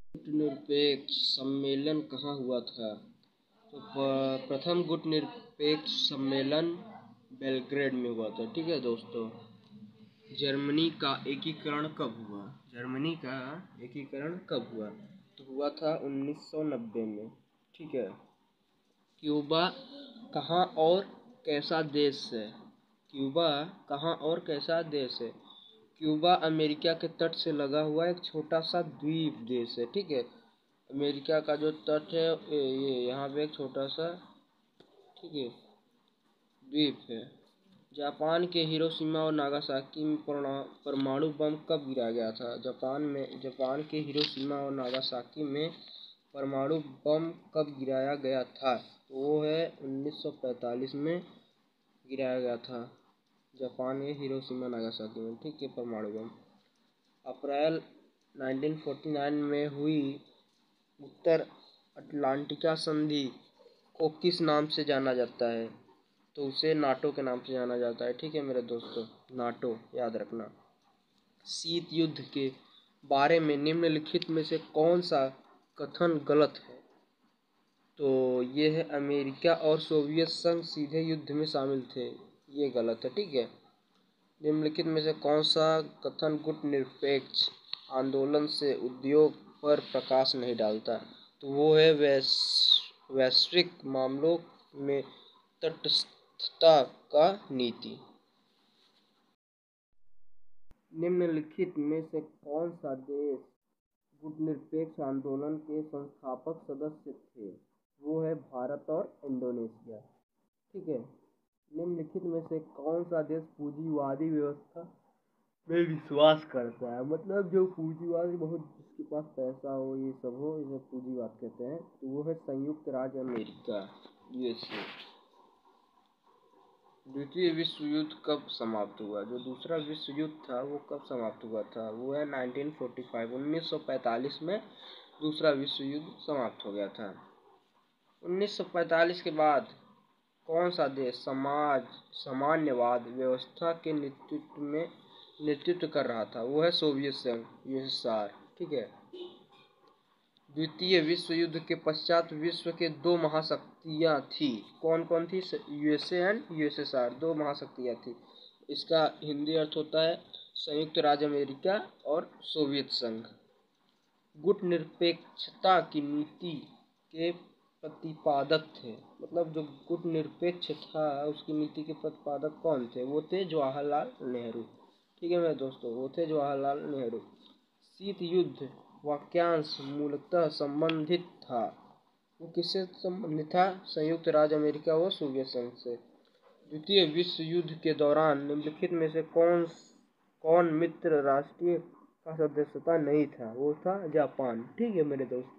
गुटनिरपेक्ष सम्मेलन कहाँ हुआ था? तो प्रथम गुटनिरपेक्ष सम्मेलन बेलग्रेड में हुआ था। ठीक है दोस्तों। जर्मनी का एकीकरण कब हुआ? जर्मनी का एकीकरण कब हुआ? तो हुआ था 1990 में। ठीक है। क्यूबा कहाँ और कैसा देश है? क्यूबा कहाँ और कैसा देश है? क्यूबा अमेरिका के तट से लगा हुआ एक छोटा सा द्वीप देश है। ठीक है। अमेरिका का जो तट है ये यहाँ पे एक छोटा सा, ठीक है, द्वीप है। जापान के हिरोशिमा और नागासाकी में परमाणु बम कब गिराया गया था? जापान के हिरोशिमा और नागासाकी में परमाणु बम कब गिराया गया था? वो है 1945 में गिराया गया था जापान के हिरोशिमा नागासाकी में। ठीक है, परमाणु बम। अप्रैल 1949 में हुई उत्तर अटलांटिका संधि को किस नाम से जाना जाता है? तो उसे नाटो के नाम से जाना जाता है। ठीक है मेरे दोस्तों, नाटो याद रखना। शीत युद्ध के बारे में निम्नलिखित में से कौन सा कथन गलत है? तो ये है अमेरिका और सोवियत संघ सीधे युद्ध में शामिल थे, ये गलत है। ठीक है। निम्नलिखित में से कौन सा कथन गुटनिरपेक्ष आंदोलन से उद्योग पर प्रकाश नहीं डालता? तो वो है वैश्विक मामलों में तटस्थता का नीति। निम्नलिखित में से कौन सा देश गुटनिरपेक्ष आंदोलन के संस्थापक सदस्य थे? वो है भारत और इंडोनेशिया। ठीक है। निम्नलिखित में से कौन सा देश पूंजीवादी व्यवस्था में विश्वास करता है? मतलब जो पूंजीवाद, बहुत जिसके पास पैसा हो, ये सब हो, इसे पूंजीवाद कहते हैं। तो वो है संयुक्त राज्य अमेरिका, यूएसए। द्वितीय विश्व युद्ध कब समाप्त हुआ? जो दूसरा विश्व युद्ध था वो कब समाप्त हुआ था? वो है 1945, 1945 में दूसरा विश्व युद्ध समाप्त हो गया था। 1945 के बाद कौन सा देश साम्यवाद व्यवस्था के नेतृत्व कर रहा था? वो है सोवियत संघ, यूएसएसआर। ठीक है। द्वितीय विश्व युद्ध के पश्चात विश्व के दो महाशक्तियाँ थी। कौन कौन थी? यूएसए एंड यूएसएसआर, दो महाशक्तियाँ थी। इसका हिंदी अर्थ होता है संयुक्त राज्य अमेरिका और सोवियत संघ। गुटनिरपेक्षता की नीति के प्रतिपादक थे। मतलब जो गुटनिरपेक्ष था उसकी नीति के प्रतिपादक कौन थे? वो थे जवाहरलाल नेहरू। ठीक है मेरे दोस्तों, वो थे जवाहरलाल नेहरू। शीत युद्ध वाक्यांश मूलतः संबंधित था, वो किससे संबंधित था? संयुक्त राज्य अमेरिका व सोवियत संघ से। द्वितीय विश्व युद्ध के दौरान निम्नलिखित में से कौन मित्र राष्ट्रीय का सदस्यता नहीं था? वो था जापान। ठीक है मेरे दोस्तों।